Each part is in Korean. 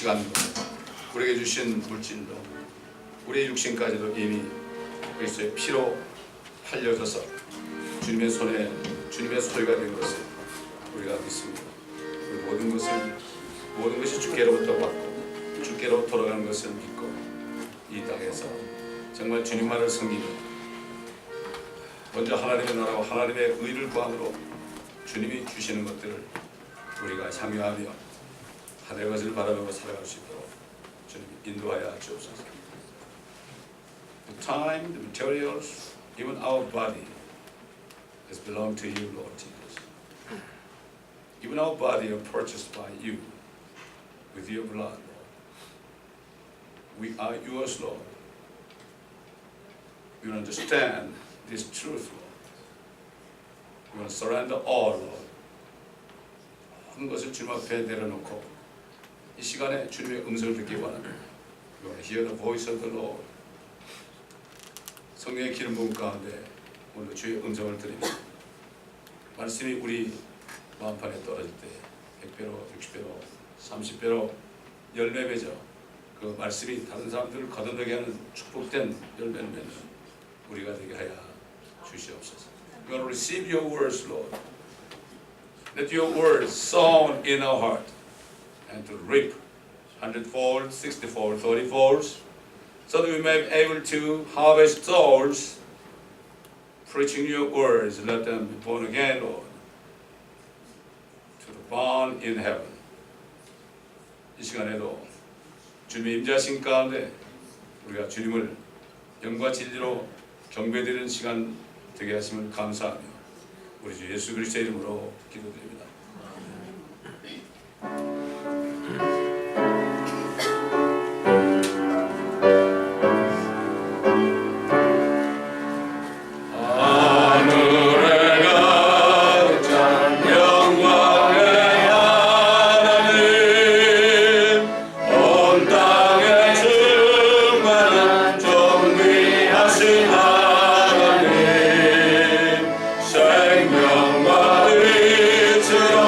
시간도 우리에게 주신 물질도 우리의 육신까지도 이미 그리스도의 피로 팔려져서 주님의 손에 주님의 소유가 된 것을 우리가 믿습니다. 우리 모든 것이 주께로부터 받고 주께로 돌아가는 것을 믿고 이 땅에서 정말 주님만을 섬기며 먼저 하나님의 나라와 하나님의 의를 구함으로 주님이 주시는 것들을 우리가 향유하며 하늘의 것을 바라보고 살아갈 수 있도록 주님이 인도하여 주옵소서. The time, the materials, even our body has belonged to you, Lord Jesus. Even our body are purchased by you with your blood, Lord. We are yours, Lord. We understand this truth, Lord. We want to surrender all, Lord. 모든 것을 주님 앞에 내려놓고 이 시간에 주님의 음성을 듣기 원합니다. We want to hear the voice of the Lord. 성령의 기름 부음 가운데 오늘 주의 음성을 들으며 말씀이 우리 마음판에 떨어질 때 100배로, 60배로, 30배로 열매 맺어 그 말씀이 다른 사람들을 거듭나게 하는 축복된 열매를 맺는 우리가 되게 하여 주시옵소서. We want to receive your words, Lord. Let your words sown in our heart and to reap 100-fold, 60-fold, 30-fold, so that we may be able to harvest souls preaching your words. Let them be born again, Lord, to the barn in heaven. 이 시간에도 주님의 임재하신 가운데 우리가 주님을 영과 진리로 경배드리는 시간 되게 하심을 감사하며 우리 주 예수 그리스도의 이름으로 기도드립니다. 생명과 의지로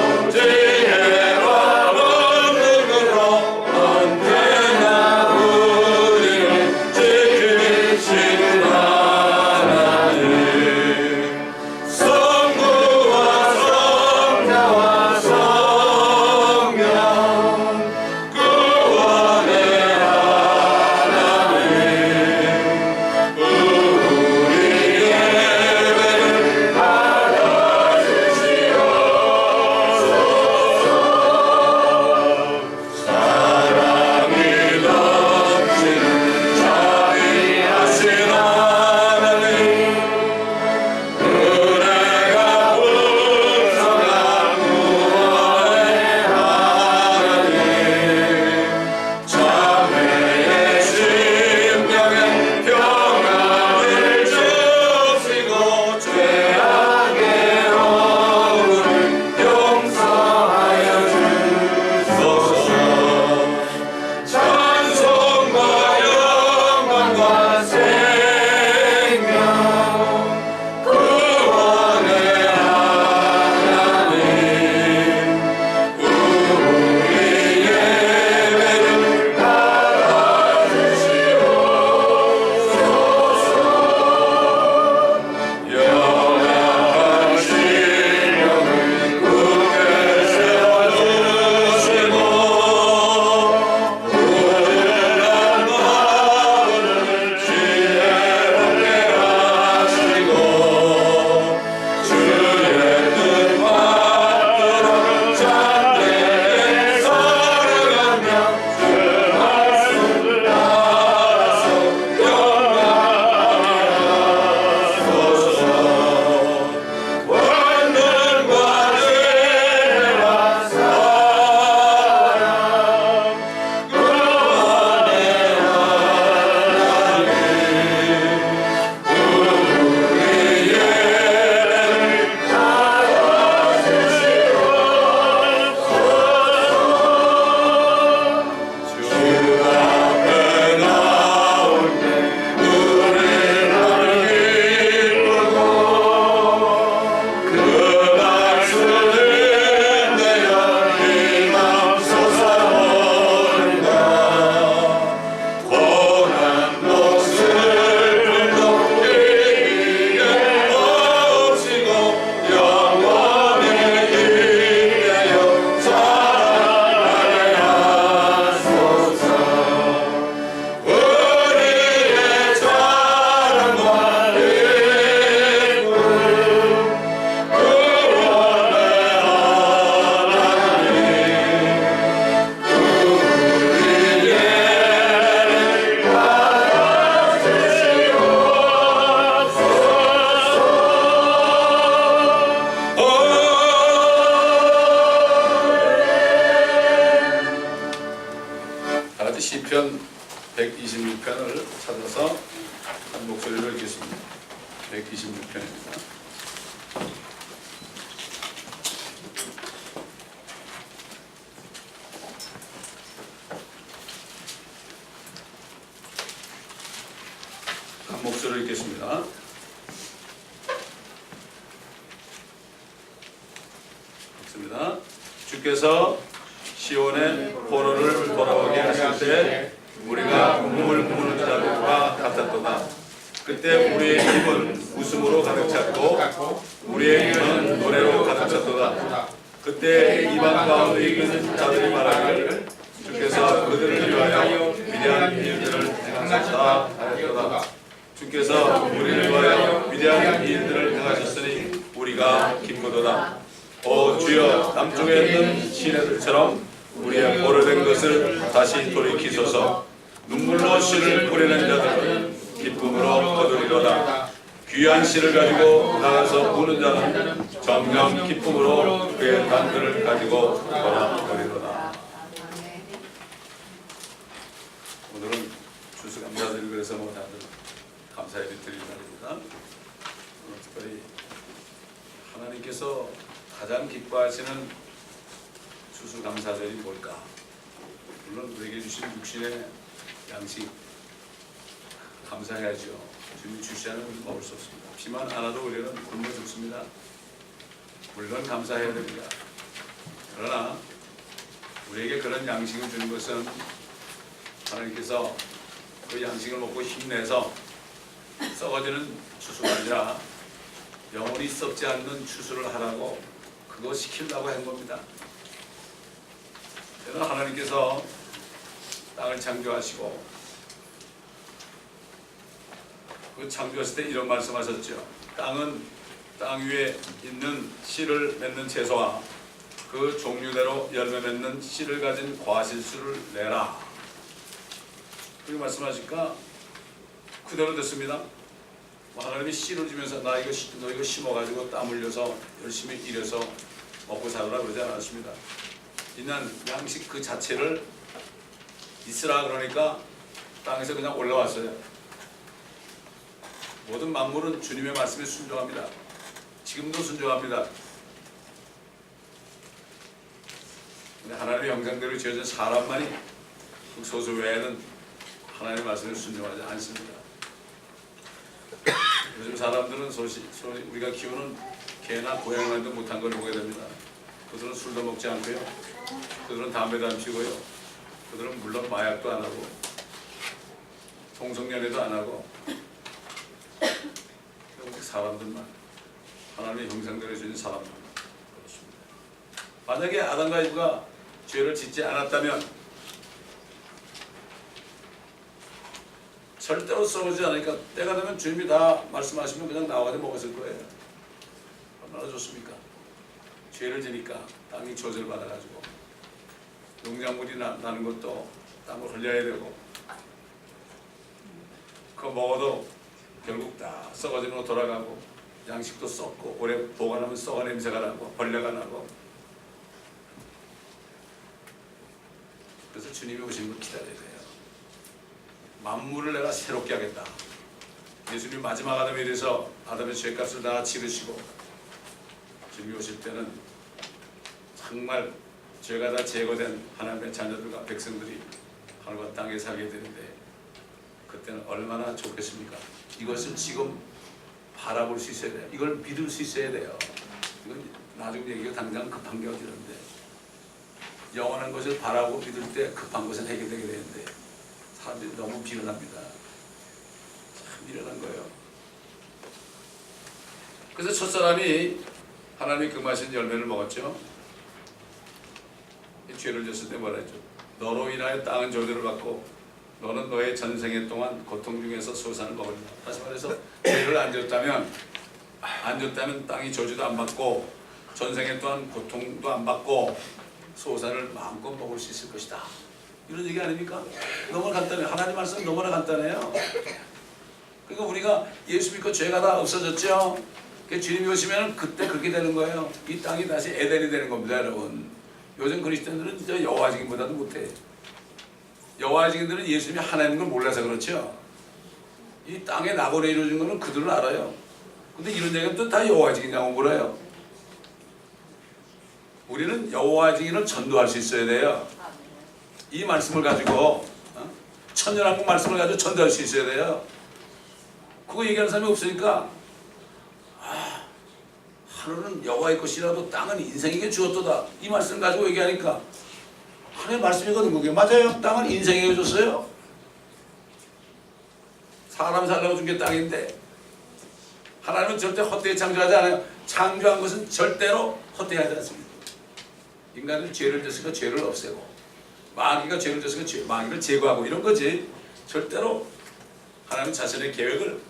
시편 126편을 찾아서 한 목소리로 읽겠습니다. 126편입니다. 한 목소리로 읽겠습니다. 읽습니다. 주께서 시온의 포로를 돌아오게 하실 때 우리가 꿈을 꾸는 자들과 같았도다. 그때 우리의 입은 웃음으로 가득 찼고 우리의 귀는 노래로 가득 찼도다. 그때 이방 가운데 있는 자들이 말하기를 주께서 그들을 위하여 위대한 일들을 행하셨다 하였도다. 주께서 우리를 위하여 위대한 일들을 행하셨으니 우리가 기쁘도다. 오 주여, 남쪽에 있는 시내들처럼 우리의 오래된 것을 다시 돌이키소서. 눈물로 씨를 뿌리는 자들은 기쁨으로 거두리로다. 귀한 씨를 가지고 나가서 우는 자는 정녕 기쁨으로 그의 단들을 가지고 돌아오리로다. 오늘은 추수감사드리고 그래서 다들 감사예배 드리는 날입니다. 오늘 특별히 하나님께서 가장 기뻐하시는 추수감사절이 뭘까? 물론 우리에게 주신 육신의 양식 감사해야죠. 주님이 주시지 않으면 먹을 수 없습니다. 비만 안 와도 우리는 굶어 죽습니다. 물론 감사해야 됩니다. 그러나 우리에게 그런 양식을 주는 것은 하나님께서 그 양식을 먹고 힘내서 썩어지는 추수가 아니라 영원히 썩지 않는 추수를 하라고 그거 시키려고 한 겁니다. 저는 하나님께서 땅을 창조하시고 그 창조했을 때 이런 말씀하셨죠. 땅은 땅 위에 있는 씨를 맺는 채소와 그 종류대로 열매 맺는 씨를 가진 과실수를 내라. 그렇게 말씀하시니까 그대로 됐습니다. 하나님이 씨를 주면서 너 이거 심어가지고 땀 흘려서 열심히 일해서 먹고 살아라 그러지 않았습니다. 있는 양식 그 자체를 있으라 그러니까 땅에서 그냥 올라왔어요. 모든 만물은 주님의 말씀에 순종합니다. 지금도 순종합니다. 근데 하나님의 형상대로 지어진 사람만이 소수 외에는 하나님의 말씀에 순종하지 않습니다. 요즘 사람들은 우리가 키우는 개나 고양이만도 못한 걸 보게 됩니다. 그들은 술도 먹지 않고요. 그들은 담배도 안 피고요. 그들은 물론 마약도 안 하고 동성연애도 안 하고 사람들만 하나님의 형상대로 주신 사람만 그렇습니다. 만약에 아담과 이브가 죄를 짓지 않았다면 절대로 썩지 않으니까 때가 되면 주님이 다 말씀하시면 그냥 나와서 먹었을 거예요. 얼마나 좋습니까? 죄를 지니까 땅이 저주를 받아가지고 농작물이 나는 것도 땅을 흘려야 되고 그거 먹어도 결국 다 썩어지는 거 돌아가고 양식도 썩고 오래 보관하면 썩어 냄새가 나고 벌레가 나고 그래서 주님이 오신 걸 기다려야 돼요. 만물을 내가 새롭게 하겠다. 예수님 마지막 아담에 대해서 아담의 죄값을 다 치르시고 주님이 오실 때는 정말 죄가 다 제거된 하나님의 자녀들과 백성들이 하늘과 땅에 살게 되는데 그때는 얼마나 좋겠습니까? 이것을 지금 바라볼 수 있어야 돼요. 이걸 믿을 수 있어야 돼요. 이건 나중 얘기가 당장 급한 게 어디는데 영원한 것을 바라고 믿을 때 급한 것은 해결되게 되는데 사람들이 너무 미련합니다. 참 미련한 거예요. 그래서 첫사람이 하나님이 금하신 열매를 먹었죠. 죄를 졌을 때 뭐라 했죠? 너로 인하여 땅은 저주를 받고 너는 너의 전생애 동안 고통 중에서 소산을 먹으리라. 다시 말해서 죄를 안 졌다면 땅이 저주도 안 받고 전생애 또한 고통도 안 받고 소산을 마음껏 먹을 수 있을 것이다. 이런 얘기 아닙니까? 너무나 간단해요. 하나님 말씀은 너무나 간단해요. 그러니까 우리가 예수 믿고 죄가 다 없어졌죠. 주님이 오시면 그때 그렇게 되는 거예요. 이 땅이 다시 에덴이 되는 겁니다, 여러분. 요즘 그리스도인들은 진짜 여호와지기보다도 못해. 여호와 증인들은 예수님이 하나님인 걸 몰라서 그렇죠. 이 땅에 낙원에 이루어진 거는 그들은 알아요. 근데 이런 얘기는 또 다 여호와 증인이라고 물어요. 우리는 여호와 증인을 전도할 수 있어야 돼요. 이 말씀을 가지고 천년왕국 말씀을 가지고 전도할 수 있어야 돼요. 그거 얘기하는 사람이 없으니까 하늘은 여호와의 것이라도 땅은 인생에게 주었도다. 이 말씀을 가지고 얘기하니까 하나님의 말씀이거든. 그게 맞아요. 땅은 인생에게 줬어요. 사람 살라고 준 게 땅인데 하나님은 절대 헛되이 창조하지 않아요. 창조한 것은 절대로 헛되이 하지 않습니다. 인간은 죄를 졌으니까 죄를 없애고 마귀가 죄를 졌으니까 마귀를 제거하고 이런 거지 절대로 하나님은 자신의 계획을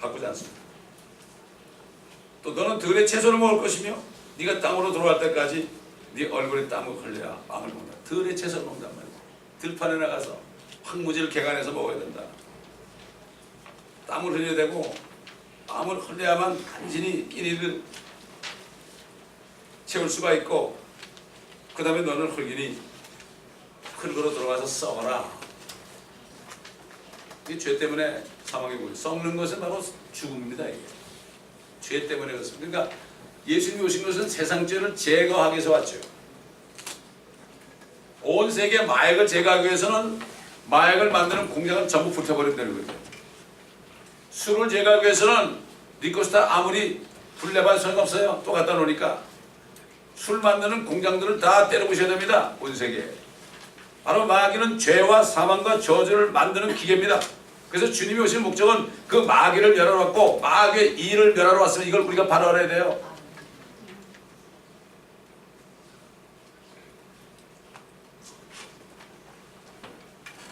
바꾸지 않습니다. 또 너는 들의 채소를 먹을 것이며 네가 땅으로 돌아갈 때까지 네 얼굴에 땀을 흘려야 빵을 먹는다. 들의 채소를 먹는단 말이야. 들판에 나가서 황무지를 개간해서 먹어야 된다. 땀을 흘려야 되고 땀을 흘려야만 간신히 끼니를 채울 수가 있고 그 다음에 너는 흙이니 흙으로 들어가서 썩어라. 이 죄 때문에 사망이 오고 썩는 것은 바로 죽음입니다. 이게. 죄 때문에 그렇습니다. 그러니까 예수님이 오신 것은 세상 죄를 제거하기 위해서 왔죠. 온 세계 마약을 제거하기 위해서는 마약을 만드는 공장을 전부 불태버린다는 거죠. 술을 제거하기 위해서는 니코스타 아무리 불 내봐야 소용없어요. 또 갖다 놓으니까 술 만드는 공장들을 다 때려부셔야 됩니다. 온 세계에. 바로 마귀는 죄와 사망과 저주를 만드는 기계입니다. 그래서 주님이 오신 목적은 그 마귀를 멸하러 왔고 마귀의 일을 멸하러 왔으면 이걸 우리가 바로 알아야 돼요.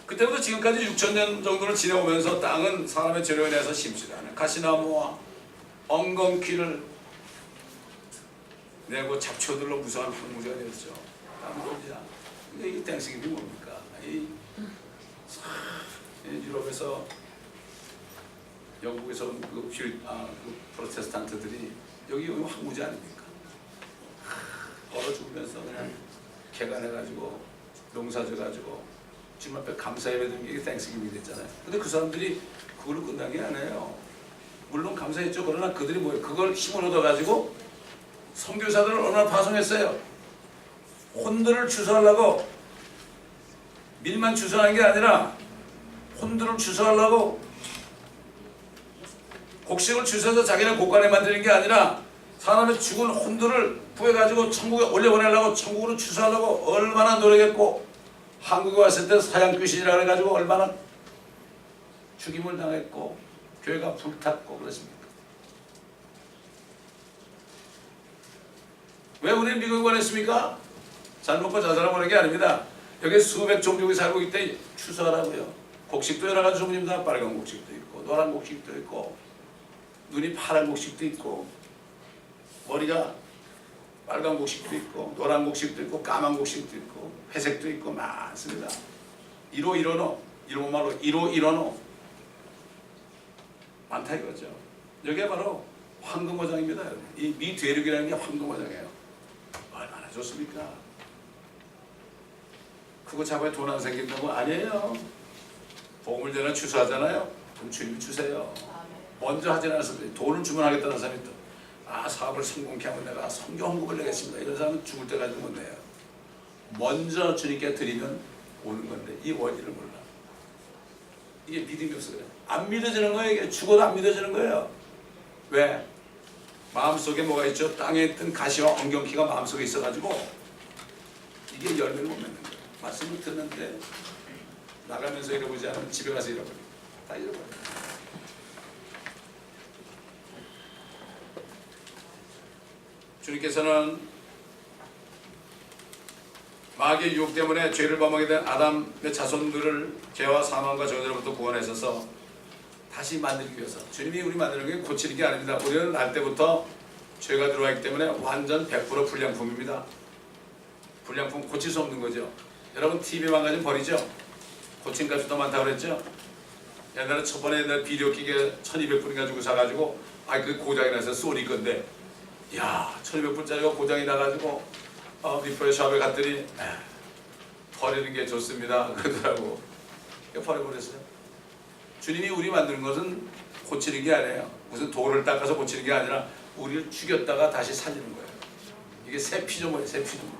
그때부터 지금까지 6,000년 정도를 지내오면서 땅은 사람의 죄로 인해서 심지도 않은 가시나무와 엉겅퀴를 내고 잡초들로 무성한 황무지가 되었죠. 땅돌이야. 근데 이 땡스기이 뭡니까? 유럽에서 영국에서 온 그 프로테스탄트들이 여기 황무지 아닙니까? 얼어 죽으면서 그냥 개간해가지고 농사져가지고 주님 앞에 감사 예배드린 게 땡스기이 됐잖아요. 근데 그 사람들이 그걸로 끝난 게 아니에요. 물론 감사했죠. 그러나 그들이 뭐예요? 그걸 힘을 얻어가지고 선교사들을 얼마나 파송했어요. 혼들을 추수하려고 밀만 추수하는 게 아니라 혼들을 추수하려고 곡식을 추수해서 자기네 곡간에 만드는 게 아니라 사람의 죽은 혼들을 구해가지고 천국에 올려보내려고 천국으로 추수하려고 얼마나 노력했고 한국에 왔을 때 사양귀신이라 해가지고 얼마나 죽임을 당했고 교회가 불탔고 그랬습니까? 왜 우리는 미국에 보냈습니까? 잘 먹고 잘 살아 보낸 게 아닙니다. 여기 수백 종족이 살고 있기 때문에 추수하라고요. 곡식도 여러 가지 종류입니다. 빨간 곡식도 있고 노란 곡식도 있고 눈이 파란 곡식도 있고 머리가 빨간 곡식도 있고 노란 곡식도 있고 까만 곡식도 있고 회색도 있고 많습니다. 1호 1호노 일본 말로 1호 1호노 많다 이거죠. 여기가 바로 황금어장입니다. 이 미대륙이라는 게 황금어장이에요. 얼마나 좋습니까? 그거 잡아야 돈 안 생긴다고? 아니에요. 복음을 전하 추수하잖아요. 그럼 주님이 주세요. 먼저 하지 않았어요. 돈을 주문하겠다는 사람이 또 사업을 성공케 하면 내가 성교 헌금을 내겠습니다. 이런 사람은 죽을 때까지 못 내요. 먼저 주님께 드리면 오는 건데 이 원리를 몰라. 이게 믿음이 없어 그래요. 안 믿어지는 거예요. 이게 죽어도 안 믿어지는 거예요. 왜? 마음속에 뭐가 있죠? 땅에 있던 가시와 엉겅퀴가 마음속에 있어가지고 이게 열매를 못 맺는 거예요. 말씀을 듣는데 나가면서 잃어보지 않으면 집에 가서 잃어버려요. 다 잃어버려요. 주님께서는 마귀의 유혹 때문에 죄를 범하게 된 아담의 자손들을 죄와 사망과 저주로부터 구원하셔서 다시 만들기 위해서 주님이 우리 만드는 게 고치는 게 아닙니다. 우리는 날 때부터 죄가 들어왔기 때문에 완전 100% 불량품입니다. 불량품 고칠 수 없는 거죠. 여러분 TV 망가진 버리죠? 고친 값이 더 많다고 그랬죠? 옛날에 첫번에 옛날 비디오 기계 1200불 가지고 사가지고 그 고장이 나서 소니 건데 야 1200불짜리가 고장이 나가지고 리퍼레 샵에 갔더니 버리는 게 좋습니다 그러더라고. 버려버렸어요. 주님이 우리 만드는 것은 고치는 게 아니에요. 무슨 돌을 닦아서 고치는 게 아니라 우리를 죽였다가 다시 살리는 거예요. 이게 새 피조물이에요. 새 피조물.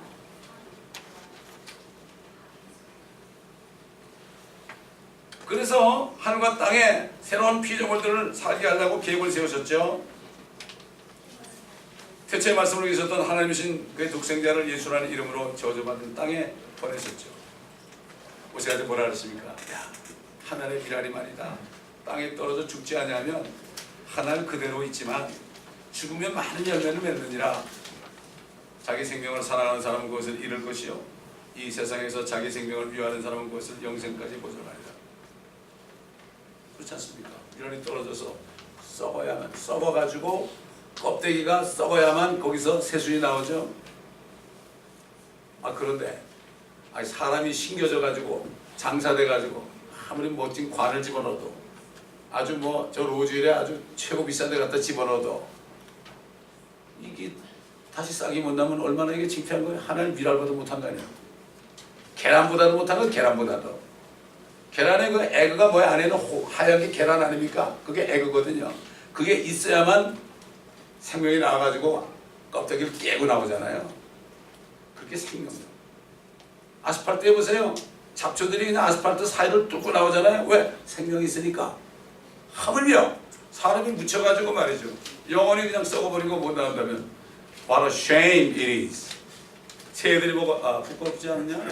그래서 하늘과 땅에 새로운 피조물들을 살게 하려고 계획을 세우셨죠. 태초의 말씀으로 계셨던 하나님이신 그의 독생자를 예수라는 이름으로 저주받은 땅에 보내셨죠. 오시가지 뭐라 그랬습니까? 야, 하늘의 미랄이만이다. 땅에 떨어져 죽지 아니하면 하늘 그대로 있지만 죽으면 많은 열매를 맺느니라. 자기 생명을 사랑하는 사람은 그것을 잃을 것이요 이 세상에서 자기 생명을 미워하는 사람은 그것을 영생까지 보존하리라. 그렇지 않습니까? 미랄이 떨어져서 썩어야만, 썩어가지고 껍데기가 썩어야만 거기서 새순이 나오죠. 그런데 사람이 신겨져 가지고 장사돼 가지고 아무리 멋진 관을 집어넣어도 아주 저 로즈힐에 아주 최고 비싼 데 갖다 집어넣어도 이게 다시 싹이 못 나면 얼마나 이게 창피한 거예요. 하나님 미랄보다 못한 거 아니에요. 계란보다도 못한 건 계란보다도. 계란의 그 에그가 뭐야? 안에는 하얀 게 계란 아닙니까? 그게 에그거든요. 그게 있어야만 생명이 나와가지고 껍데기를 깨고 나오잖아요. 그렇게 생명력. 아스팔트 해보세요. 잡초들이 그냥 아스팔트 사이를 뚫고 나오잖아요. 왜? 생명이 있으니까. 하물며 사람이 묻혀가지고 말이죠. 영원히 그냥 썩어버리고 못 나온다면 What a shame it is. 새들이 보고 부끄럽지 않냐?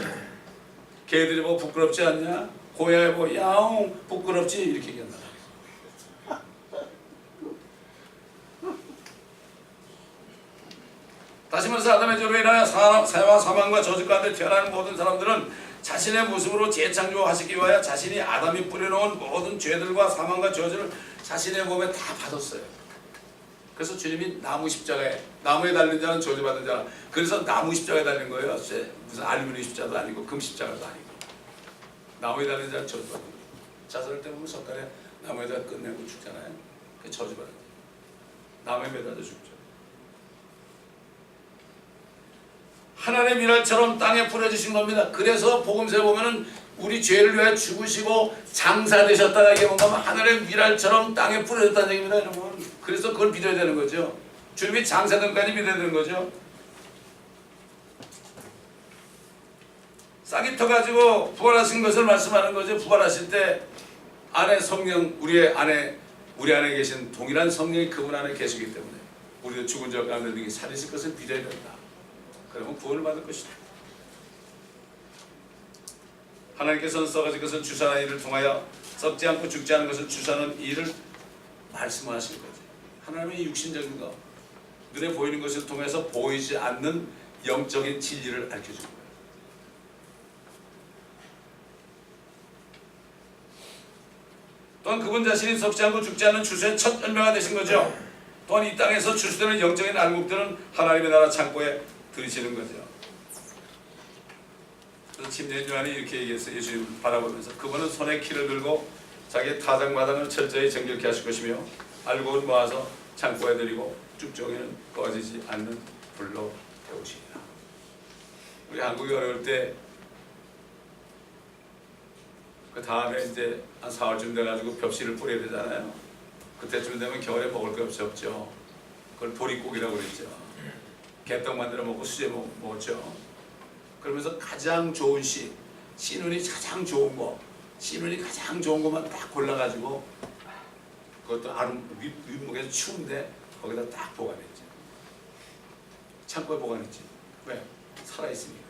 개들이 보고 부끄럽지 않냐? 고양이 보고 야옹 부끄럽지? 이렇게 얘기한다. 다시 말해서 아담의 죄로 인하여 새와 사망과 저주 가운데 태어나는 모든 사람들은 자신의 모습으로 재창조하시기 위하여 자신이 아담이 뿌려놓은 모든 죄들과 사망과 저주를 자신의 몸에 다 받았어요. 그래서 주님이 나무 십자가에, 나무에 달린 자는 저주받은 자. 그래서 나무 십자가에 달린 거예요. 무슨 알루미늄 십자가도 아니고 금 십자가도 아니고. 나무에 달린 자는 저주받은 거예요. 자살할 때 보면 석간에 나무에다 끝내고 죽잖아요. 그게 저주받은 거예요. 나무에 매달려 죽죠. 하나님의 미랄처럼 땅에 뿌려주신 겁니다. 그래서 복음서에 보면은 우리 죄를 위해 죽으시고 장사되셨다가 이게 뭔가 하늘의 미랄처럼 땅에 뿌려졌다는 얘기입니다, 여러분. 그래서 그걸 믿어야 되는 거죠. 주님이 장사된 것까지 믿어야 되는 거죠. 싹이 터가지고 부활하신 것을 말씀하는 거죠. 부활하실 때 안에 성령, 우리 안에 계신 동일한 성령이 그분 안에 계시기 때문에 우리도 죽은 자 가운데 능히 살리실 것을 믿어야 된다. 그러면 구원을 받을 것이다. 하나님께서는 썩어진 것을 주사하는 일을 통하여 썩지 않고 죽지 않은 것을 주사하는 일을 말씀하신 거죠. 하나님의 육신적인 것, 눈에 보이는 것을 통해서 보이지 않는 영적인 진리를 알려준 거예요. 또한 그분 자신이 썩지 않고 죽지 않는 주수의 첫 열매가 되신 거죠. 또한 이 땅에서 주수되는 영적인 알곡들은 하나님의 나라 창고에 들이시는 거죠. 그래서 침례 요한이 이렇게 얘기했어요. 예수님 바라보면서 그분은 손에 키를 들고 자기의 타작마당을 철저히 정결케 하실 것이며 알곡을 모아서 창고에 들이고 쭉정에는 꺼지지 않는 불로 태우시리라. 우리 한국이 어려울 때 그 다음에 이제 한 4월쯤 돼가지고 벽실을 뿌려야 되잖아요. 그때쯤 되면 겨울에 먹을 게 없죠. 그걸 보릿고기라고 그랬죠. 개떡 만들어 먹고 수제 먹었죠. 그러면서 가장 좋은 씨눈이 가장 좋은 거, 씨눈이 가장 좋은 것만 딱 골라가지고 그것도 윗목에서 추운데 거기다 딱 보관했죠. 창고에 보관했지. 왜? 살아있으니까.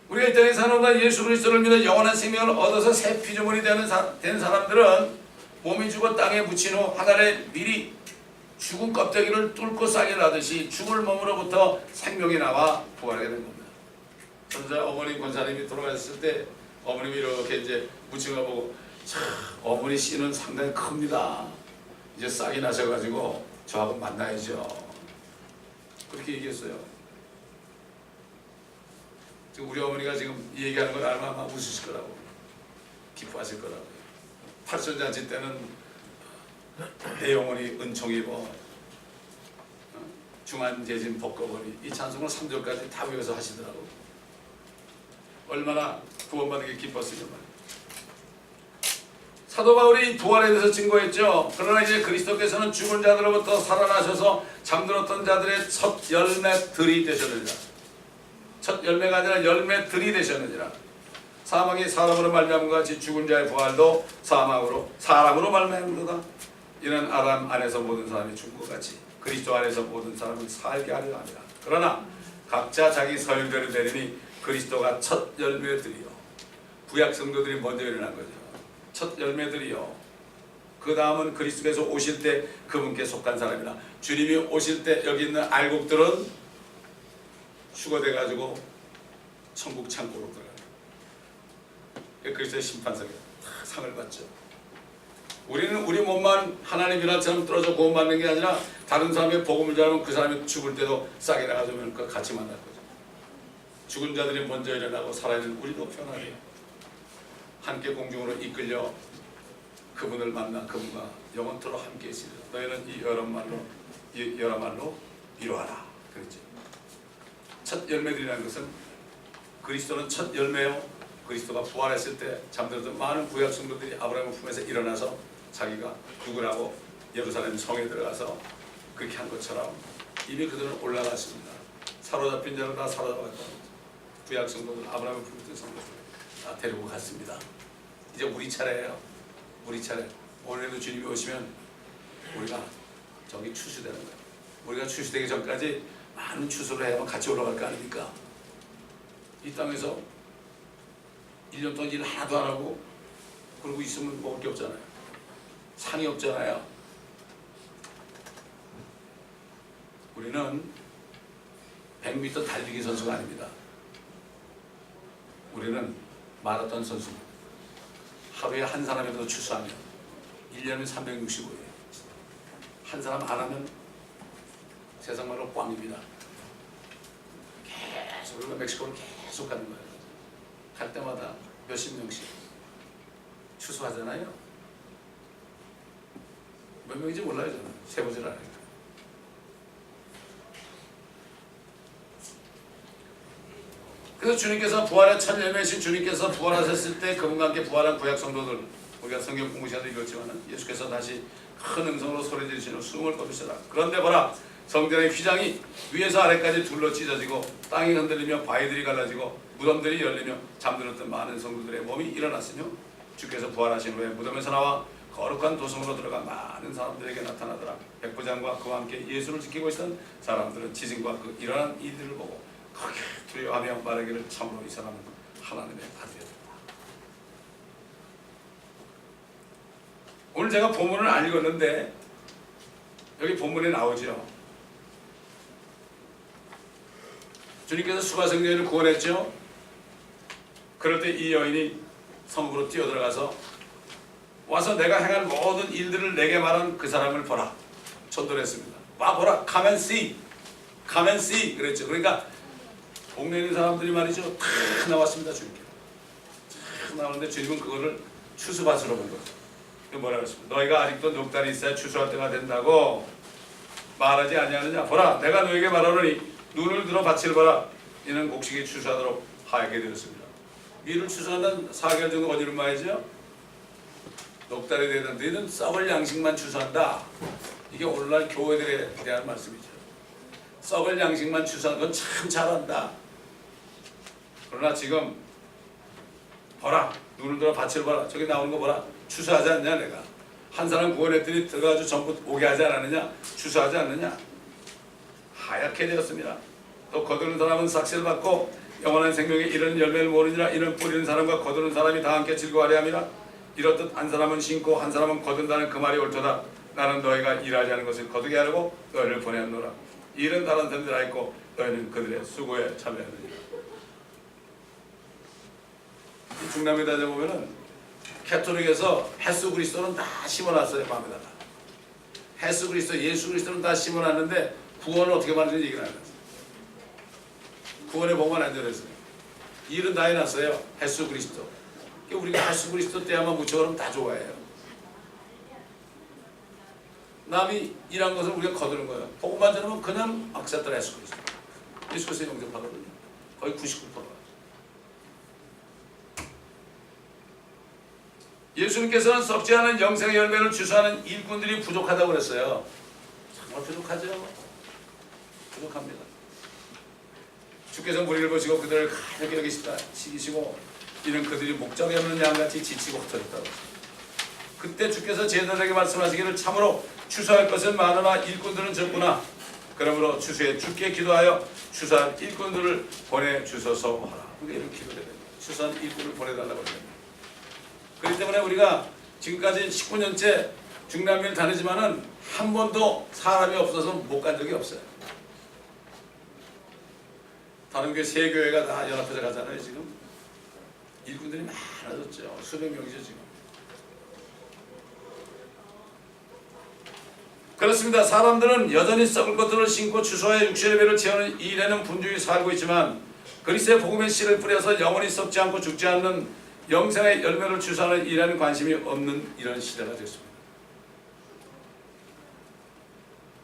우리가 이 땅에 사는 예수 그리스도를 믿어 영원한 생명을 얻어서 새 피조물이 된 사람들은 몸이 죽어 땅에 묻힌 후 하늘에 미리 죽은 껍데기를 뚫고 싹이 나듯이 죽을 몸으로부터 생명이 나와 부활하게 된 겁니다. 전자 어머니 권사님이 돌아가셨을 때 어머님이 이렇게 이제 묻힌 거 보고 참 어머니 씨는 상당히 큽니다. 이제 싹이 나셔가지고 저하고 만나야죠. 그렇게 얘기했어요. 지금 우리 어머니가 지금 이 얘기하는 걸 알면 아마 웃으실 거라고, 기뻐하실 거라고. 팔순잔치 때는 내 영혼이 은총이 중한재진 볶거버리 이 찬송을 3절까지 다 외워서 하시더라고. 얼마나 구원받은 게 기뻤으면 말이에요. 사도 바울이 부활에 대해서 증거했죠. 그러나 이제 그리스도께서는 죽은 자들로부터 살아나셔서 잠들었던 자들의 첫 열매들이 되셨느니라. 첫 열매가 아니라 열매들이 되셨느니라. 사망이 사람으로 말미암은 것 같이 죽은 자의 부활도 사람으로 말미암는도다. 이는 아담 안에서 모든 사람이 죽은 것 같이 그리스도 안에서 모든 사람을 살게 하려 합니다. 그러나 각자 자기 서열대로 되리니 그리스도가 첫 열매들이요. 구약 성도들이 먼저 일어난 거죠. 첫 열매들이요. 그 다음은 그리스도께서 오실 때 그분께 속한 사람이라. 주님이 오실 때 여기 있는 알곡들은 휴거돼 가지고 천국 창고로 들어가요. 그리스도의 심판석에 다 상을 받죠. 우리는 우리 몸만 하나님 일화처럼 떨어져 구원받는 게 아니라 다른 사람의 복음을 전하면 그 사람이 죽을 때도 싸게 나가주면 그 같이 만날 거죠. 죽은 자들이 먼저 일어나고 살아있는 우리도 편하게 함께 공중으로 이끌려 그분을 만나 그분과 영원토록 함께 있으리라. 너희는 이 여러 말로 이루하라. 그랬죠. 첫 열매들이라는 것은 그리스도는 첫 열매요. 그리스도가 부활했을 때 잠들었던 많은 구약 성도들이 아브라함의 품에서 일어나서 자기가 누구라고 예루살렘 성에 들어가서 그렇게 한 것처럼 이미 그들은 올라갔습니다. 사로잡힌 자를 다 사로잡았다. 구약 성도들 아브라함의 품에 있던 성도들 다 데리고 갔습니다. 이제 우리 차례예요. 우리 차례. 오늘도 주님이 오시면 우리가 저기 추수되는 거예요. 우리가 추수되기 전까지 많은 추수를 해야만 같이 올라갈 거 아닙니까? 이 땅에서 1년 동안 일 하나도 안 하고 그러고 있으면 먹을 게 없잖아요. 상이 없잖아요. 우리는 100m 달리기 선수가 아닙니다. 우리는 마라톤 선수입니다. 하루에 한 사람이라도 추수하면 1년에 365일 한 사람 안 하면 세상 말로 꽝입니다. 계속 우리가 멕시코를 계속 가는 거예요. 갈 때마다 몇십 명씩 추수하잖아요. 몇 명인지 몰라요. 저는 세보질 않으니까. 그래서 주님께서 부활의 첫 열매이신 주님께서 부활하셨을 때 그분과 함께 부활한 구약 성도들, 우리가 성경 공부 시간에 읽었지만 예수께서 다시 큰 음성으로 소리 지르시는 숨을 거두시라. 그런데 보라, 성전의 휘장이 위에서 아래까지 둘러 찢어지고 땅이 흔들리며 바위들이 갈라지고 무덤들이 열리며 잠들었던 많은 성도들의 몸이 일어났으며 주께서 부활하신 후에 무덤에서 나와 거룩한 도성으로 들어가 많은 사람들에게 나타나더라. 백부장과 그와 함께 예수를 지키고 있던 사람들은 지진과 그 일어난 이들을 보고 크게 두려워하며 말하기를 참으로 이 사람은 하나님의 아들이었다. 오늘 제가 본문을 안 읽었는데 여기 본문에 나오죠. 주님께서 수바성 여인을 구원했죠. 그럴 때 이 여인이 성읍으로 뛰어들어가서 와서 내가 행한 모든 일들을 내게 말한 그 사람을 보라. 전도를 했습니다. 와 보라. Come and see. Come and see. 그랬죠. 그러니까 동네에 있는 사람들이 말이죠. 다 나왔습니다. 주님께. 다 나오는데 주님은 그거를 추수밭으로 본 거죠. 뭐라 그랬습니까? 너희가 아직도 넉달이 있어야 추수할 때가 된다고 말하지 아니하느냐. 보라. 내가 너에게 말하노니 눈을 들어 밭을 봐라. 이는 곡식이 추수하도록 하얗게 되었습니다. 밀을 추수한다는 4개월 정도 어디를 말이죠? 넉 달이 되던 너희는 썩을 양식만 추수한다. 이게 오늘날 교회들에 대한 말씀이죠. 썩을 양식만 추수하는 건 참 잘한다. 그러나 지금 보라. 눈을 들어 밭을 봐라. 저기 나오는 거 보라. 추수하지 않냐 내가. 한 사람 구원했더니 들어가지고 전부 오게 하지 않았느냐. 추수하지 않느냐. 하얗게 되었습니다. 또 거두는 사람은 삭시를 받고 영원한 생명에 이르는 열매를 모르니라. 이는 뿌리는 사람과 거두는 사람이 다 함께 즐거워하려 함이라. 이렇듯 한 사람은 심고 한 사람은 거둔다는 그 말이 옳도다. 나는 너희가 일하지 않은 것을 거두게 하려고 너희를 보내었노라. 일은 다른 사람들이 다 있고 너희는 그들의 수고에 참여하느니라. 이 중남미다에 보면은 캐톨릭에서 예수 그리스도는 다 심어놨어요. 밤에다가 예수 그리스도, 예수 그리스도는 다 심어놨는데 구원을 어떻게 받는지 얘기를 안 했어요. 구원의 복만 안 전했어요. 일은 다 해놨어요. 예수 그리스도. 우리가 예수 그리스도 때야만 묻혀그러면 다 좋아해요. 남이 일한 것을 우리가 거두는 거예요. 복음만 전하면 그냥 악사들 예수 그리스도. 예수 그리스도 영접하거든요. 거의 99%가. 예수님께서는 썩지 않은 영생의 열매를 주소하는 일꾼들이 부족하다고 그랬어요. 정말 부족하죠. 부족합니다. 주께서 무리를 보시고 그들을 가볍게 여기시고 이는 그들이 목적이 없는 양같이 지치고 흩어졌다고. 그때 주께서 제자들에게 말씀하시기를 참으로 추수할 것은 많으나 일꾼들은 적구나. 그러므로 추수에 주께 기도하여 추수할 일꾼들을 보내주소서 하라. 그게 이렇게 기도해야 됩니다. 추수한 일꾼을 보내달라고 합니다. 그렇기 때문에 우리가 지금까지 19년째 중남미를 다니지만은 한 번도 사람이 없어서 못 간 적이 없어요. 다른 교회 세 교회가 다 연합해서 가잖아요. 지금 일꾼들이 많아졌죠. 수백 명이죠 지금. 그렇습니다. 사람들은 여전히 썩을 것들을 심고 추수하여 육신의 배를 채우는 이 일에는 분주히 살고 있지만 그리스도의 복음의 씨를 뿌려서 영원히 썩지 않고 죽지 않는 영생의 열매를 추수하는 일에는 관심이 없는 이런 시대가 됐습니다.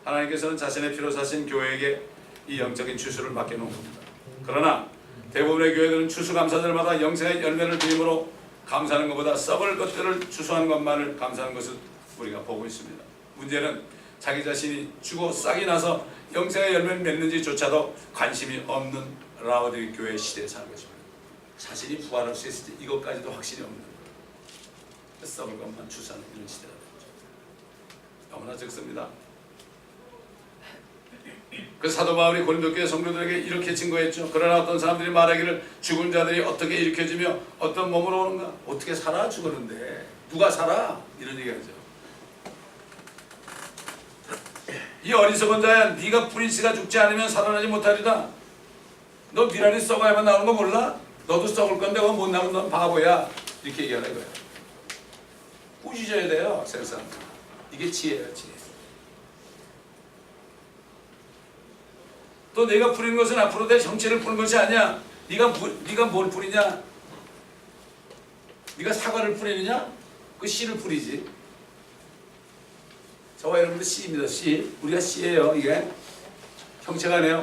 하나님께서는 자신의 피로 사신 교회에게 이 영적인 추수를 맡겨놓은 겁니다. 그러나 대부분의 교회들은 추수감사절마다 영생의 열매를 드림으로 감사하는 것보다 썩을 것들을 추수하는 것만을 감사하는 것을 우리가 보고 있습니다. 문제는 자기 자신이 죽어 싹이 나서 영생의 열매를 맺는지조차도 관심이 없는 라오디게 교회 시대에 사는 것입니다. 자신이 부활할 수 있을지 이것까지도 확신이 없는 썩을 것만 추수하는 이런 시대가 되죠. 너무나 적습니다. 그래서 사도 바울이 고린도 교회 성도들에게 이렇게 증거했죠. 그러나 어떤 사람들이 말하기를 죽은 자들이 어떻게 일으켜지며 어떤 몸으로 오는가? 어떻게 살아? 죽었는데 누가 살아? 이런 얘기하죠. 이 어리석은 자야, 네가 뿌리씨가 죽지 않으면 살아나지 못하리라. 너 미랄이 썩어야만 나오는 거 몰라? 너도 썩을 건데 왜 못 나오면 넌 바보야. 이렇게 얘기하는 거예요. 꾸짖어야 돼요. 세상. 이게 지혜예요. 지혜. 또 내가 뿌리는 것은 앞으로 내 형체를 뿌리는 것이 아니야. 네가 뭘 뿌리냐? 네가 사과를 뿌리느냐? 그 씨를 뿌리지. 저와 여러분들 씨입니다. 씨. 우리가 씨예요. 이게 형체가 아니에요.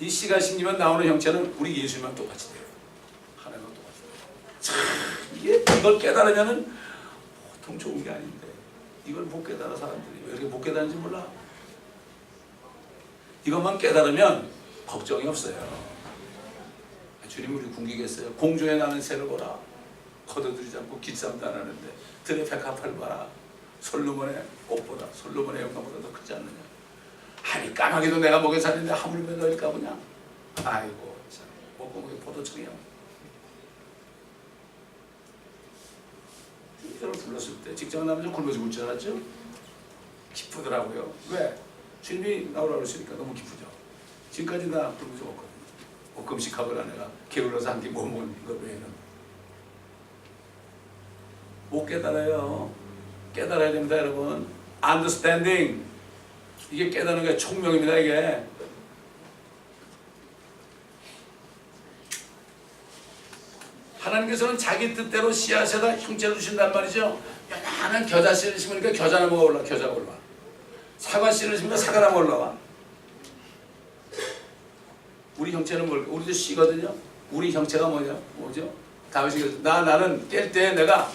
이 씨가 생기면 나오는 형체는 우리 예수님만 똑같이 돼요. 하나님과 똑같이 돼요. 참 이걸 깨달으면은 보통 좋은 게 아닌데 이걸 못 깨달아 사람들이 왜 이렇게 못 깨달는지 몰라. 이것만 깨달으면 걱정이 없어요. 주님 우리 굶기겠어요. 공중에 나는 새를 보라. 거둬들이지 않고 기싸움도 안 하는데 들의 백합화를 봐라. 솔로몬의 꽃보다 솔로몬의 영광보다 더 크지 않느냐. 아니 까마귀도 내가 먹여 살는데 하물며 너를 까보냐. 아이고 참 먹고 먹이 포도청이야. 저를 불렀을 때 직장 나면 좀 굶어서 울 줄 알았죠. 기쁘더라고요. 왜? 주님이 나오라고 했으니까 너무 기쁘죠. 지금까지 나 굶어서 먹거든요. 금식하거나 내가 게을러서 한 끼 못 먹는 것 외에는 못 깨달아요. 깨달아야 됩니다 여러분. Understanding. 이게 깨달는 게 총명입니다. 이게 하나님께서는 자기 뜻대로 씨앗에다 형체를 주신단 말이죠. 요만한 겨자 씨를 심으니까 겨자나무가 올라. 겨자가 올라. 사과 씨를 심으니까 사과나무가 올라와. 우리 형체는 뭘까? 우리도 씨거든요. 우리 형체가 뭐죠? 다윗이 나는 깰 때 내가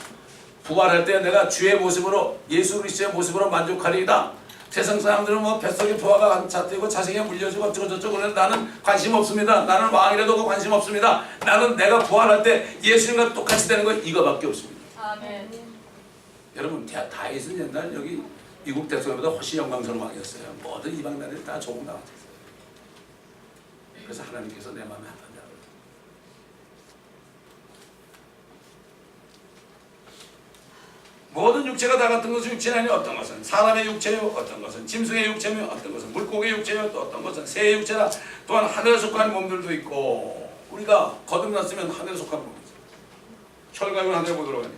부활할 때 내가 주의 모습으로 예수 그리스도의 모습으로 만족하리이다. 세상 사람들은 뭐 뱃속에 부하가 잣되고 자식에 물려주고 어쩌고저쩌고 그러는데 나는 관심 없습니다. 나는 왕이라도 관심 없습니다. 나는 내가 부활할 때 예수님과 똑같이 되는 거 이거밖에 없습니다. 아멘. 여러분 다윗은 옛날 여기 미국 대통령보다 훨씬 영광스러운 왕이었어요. 모든 이방 나라에 다 조국 나왔어요. 그래서 하나님께서 내 마음에 합한다. 모든 육체가 다 같은 것은 육체는 아니 어떤 것은 사람의 육체요 어떤 것은 짐승의 육체며 어떤 것은 물고기의 육체요 또 어떤 것은 새의 육체라 또한 하늘에 속한 몸들도 있고 우리가 거듭났으면 하늘에 속한 몸이죠. 혈관은 하늘에 보도록 하니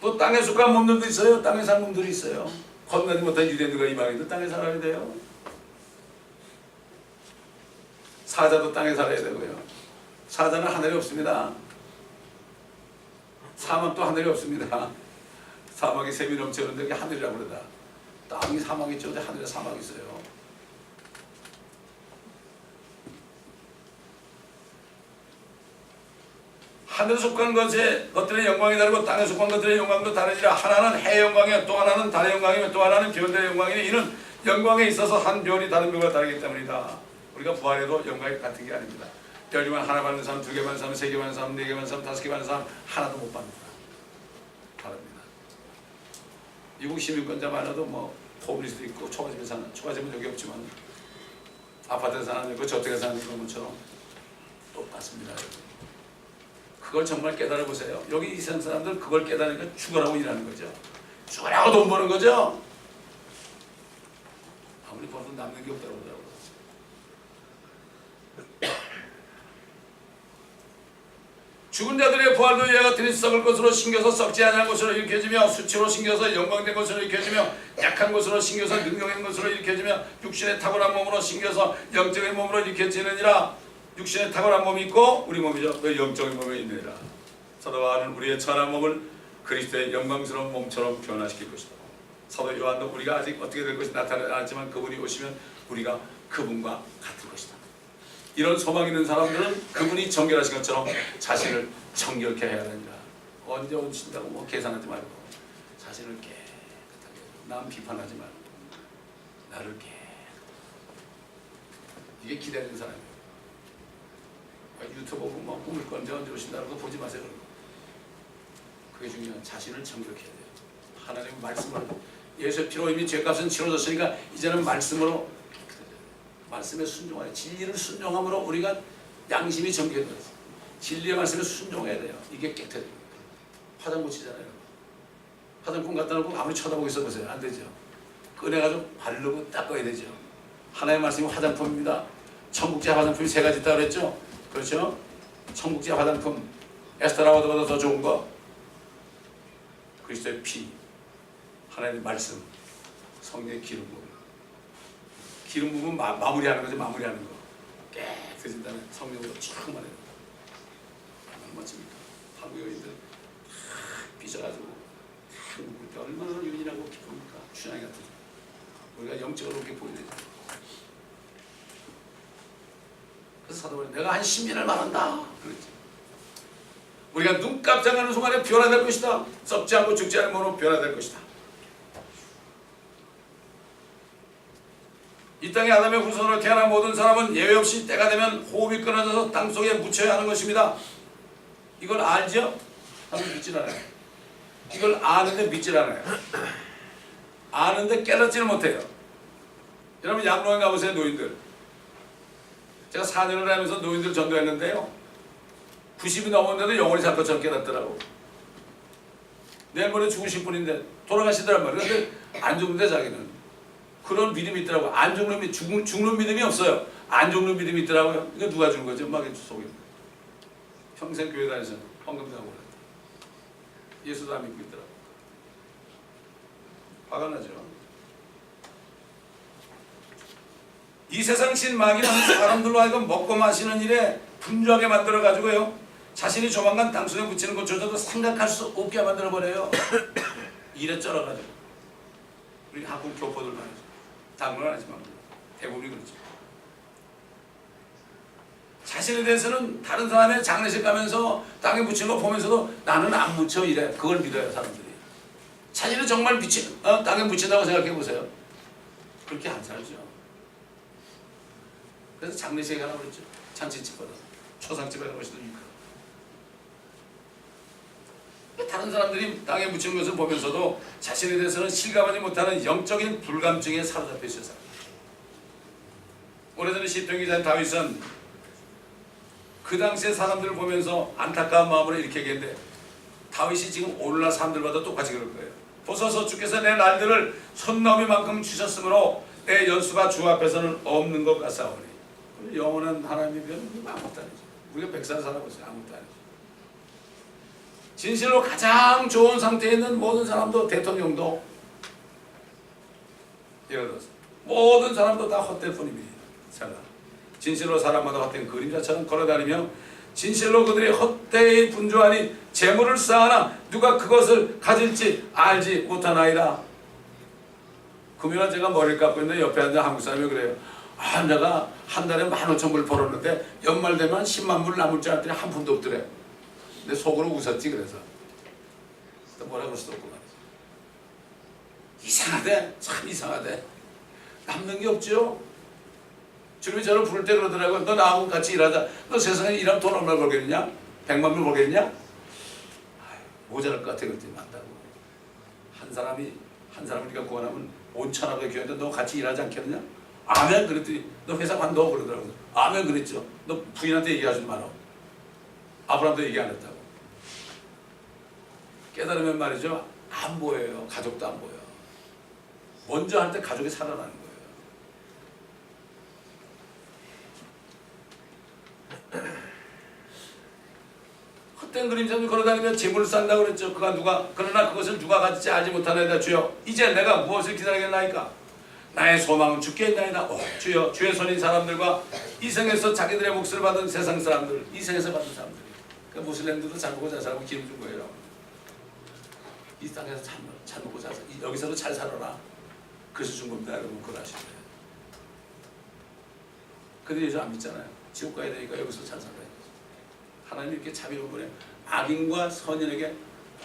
또 땅에 속한 몸들도 있어요. 땅에 사는 몸들이 있어요. 거듭나지 못한 유대인들과 이방인들 땅에 살아야 돼요. 사자도 땅에 살아야 되고요. 사자는 하늘에 없습니다. 사막도 하늘에 없습니다. 사막에 샘이 넘치는데 그게 하늘이라고 그러다. 땅이 사막이 있죠. 근데 하늘에 사막이 있어요. 하늘에 속한 것들의 영광이 다르고 땅에 속한 것들의 영광도 다르니라. 하나는 해 영광이며 또 하나는 달의 영광이며 또 하나는 별들의 영광이니 이는 영광에 있어서 한 별이 다른 별과 다르기 때문이다. 우리가 부활해도 영광이 같은 게 아닙니다. 별 중에 하나 받는 사람, 두 개 받는 사람, 세 개 받는 사람, 네 개 받는 사람, 다섯 개 받는 사람 하나도 못 받는다. 다릅니다. 미국 시민권자만 해도 뭐 호흡리스도 있고 초가집에 사는, 초가집은 여기 없지만 아파트에 사는 있고 저택에 사는 것처럼 똑같습니다. 그걸 정말 깨달아 보세요. 여기 이 세상 사람들 그걸 깨달으니까 죽으라고 일하는 거죠. 죽으라고 돈 버는 거죠. 아무리 벌어도 남는 게 없다고 그러더라고요. 죽은 자들의 부활도 이와 같으니 썩을 것으로 신겨서 썩지 아니한 것으로 일으켜지며 수치로 신겨서 영광된 것으로 일으켜지며 약한 것으로 신겨서 능력 있는 것으로 일으켜지며 육신의 탁월한 몸으로 신겨서 영적인 몸으로 일으켜지느니라. 육신의 탁월한 몸이 있고 우리 몸이죠. 그 영적인 몸이 있느니라. 사도 요한은 우리의 천한 몸을 그리스도의 영광스러운 몸처럼 변화시킬 것이다. 사도 요한도 우리가 아직 어떻게 될 것이 나타나지 않았지만 그분이 오시면 우리가 그분과 같을 것이다. 이런 소망 있는 사람들은 그분이 정결하신 것처럼 자신을 정결케 해야 된다. 언제 오신다고 뭐 계산하지 말고 자신을 깨끗하게, 남 비판하지 말고 나를 깨끗하게. 이게 기다리는 사람이에요. 유튜브 보고 뭐 꿈을 건데 언제 오신다고 그거 보지 마세요. 그게 중요한, 자신을 정결케 해야 돼요. 하나님의 말씀을, 예수의 피로 이미 죄값은 치러졌으니까 이제는 말씀으로, 말씀에 순종하여 진리를 순종함으로 우리가 양심이 정결돼요. 진리의 말씀에 순종해야 돼요. 이게 깨끗해요. 화장 고치잖아요. 화장품 갖다 놓고 아무리 쳐다보고 있어 보세요. 안 되죠. 꺼내가지고 바르고 닦아야 되죠. 하나님의 말씀이 화장품입니다. 천국제 화장품이 세 가지 있다고 그랬죠. 그렇죠? 천국제 화장품, 에스테라보다 더 좋은 거, 그리스도의 피, 하나님의 말씀, 성령의 기름 부음. 기름 부음은 마무리하는 거죠. 마무리하는 거. 깨끗해진 다음에 성령으로 촥 말해요. 얼마나 멋집니까? 한국 여인들 삐져가지고 묶을 때 얼마나 윤이라고 기쁩니까? 춘향이 같은. 우리가 영적으로 그렇게 보여야 되죠. 그래서 사도 바울이 내가 한 10년을 말한다 그랬지. 우리가 눈 깜짝하는 순간에 변화될 것이다. 썩지 않고 죽지 않은 몸으로 변화될 것이다. 이 땅에 아담의 후손으로 태어난 모든 사람은 예외 없이 때가 되면 호흡이 끊어져서 땅속에 묻혀야 하는 것입니다. 이걸 알죠? 하면 믿질 않아요. 이걸 아는데 믿질 않아요. 아는데 깨닫지를 못해요. 여러분 양로에 가보세요. 노인들. 제가 4년을 하면서 노인들 전도했는데요. 90이 넘었는데도 영원히 살 것처럼 깨닫더라고. 내일 모레 죽으실 분인데 돌아가시더란 말이에요. 근데 안 죽는데 자기는. 그런 믿음이 있더라고요. 안 죽는 믿음이 없어요. 안 죽는 믿음이 있더라고요. 이거 누가 준 거죠? 음악의 속에. 평생 교회 다니서 헌금도 하고 그랬다. 예수도 안 믿고 있더라고요. 화가 나죠. 이 세상 신마귀는 사람들로 하여금 먹고 마시는 일에 분주하게 만들어가지고요. 자신이 조만간 땅속에 묻히는 것조차도 생각할 수 없게 만들어버려요. 일에 쩔어가지고. 우리 한국 교포들 말이죠. 다른 건 아니지만 대부분이 그렇죠. 자신에 대해서는 다른 사람의 장례식 가면서 땅에 묻힌 거 보면서도 나는 안 묻혀 이래. 그걸 믿어요 사람들이. 자신은 정말 땅에 묻힌다고 생각해 보세요. 그렇게 안 살죠. 그래서 장례식에 가라고 그랬죠. 잔치집보다 초상집에 가는 것이 더 유익하다. 다른 사람들이 땅에 묻힌 것을 보면서도 자신에 대해서는 실감하지 못하는 영적인 불감증에 사로잡혀 있어서. 오래전에 시편 기자인 다윗은 그 당시의 사람들을 보면서 안타까운 마음으로 이렇게 얘기했는데 다윗이 지금 오늘날 사람들마다 똑같이 그럴 거예요. 보소서 주께서 내 날들을 손너비만큼 주셨으므로 내 연수가 주 앞에서는 없는 것 같사오니. 영원한 하나님의 별은 아무것도 아니죠. 우리가 100살 살아보세요. 아무것도 아니죠. 진실로 가장 좋은 상태에 있는 모든 사람도, 대통령도 예를 들어서 모든 사람도 다 헛될 뿐입니다. 진실로 사람마다 헛된 그림자처럼 걸어다니며 진실로 그들이 헛되이 분주하니 재물을 쌓아나 누가 그것을 가질지 알지 못하나이다. 금요일 제가 머리를 감고 있는데 옆에 앉은 한국 사람이 그래요. 아, 내가 한 달에 15,000불 벌었는데 연말 되면 10만 불 남을 줄 알았더니 한 푼도 없더래. 근데 속으로 웃었지. 그래서 뭐라 그럴 수도 없고 말이야. 이상하대. 참 이상하대. 남는 게 없죠. 주님이 저를 부를 때 그러더라고요. 너 나하고 같이 일하자. 너 세상에 일하면 돈 얼마 벌겠냐? 100만 불 벌겠냐? 모자랄 것 같아. 그랬더니 맞다고. 한 사람이 우리가 구원하면 5천하고 교회인데 너 같이 일하지 않겠느냐? 아멘. 그랬더니 너 회사 관둬. 그러더라고요. 아멘. 그랬죠. 너 부인한테 얘기하지 마라. 아브라함도 얘기 안 했다고. 깨달으면 말이죠. 안 보여요. 가족도 안 보여. 먼저 할 때 가족이 살아나는 거예요. 헛된 그림자를 걸어다니며 재물을 쌓는다고 그랬죠. 그러나 그것을 누가 가지지 알지 못하나이다. 주여, 이제 내가 무엇을 기다리겠나이까? 나의 소망은 주께 있나이다. 주여, 주의 손인 사람들과 이생에서 자기들의 몫을 받은 세상 사람들, 이생에서 받은 사람들. 그러니까 무슬림들도 잘 먹고 잘 살고 기름 준 거예요. 이 땅에서 잘 먹고 잘 살고 여기서도 잘 살아라. 그래서 준 겁니다. 여러분 그걸 아시죠? 근데 예수 안 믿잖아요. 지옥 가야 되니까 여기서 잘 살아야 돼. 하나님이 이렇게 자비로 보내 악인과 선인에게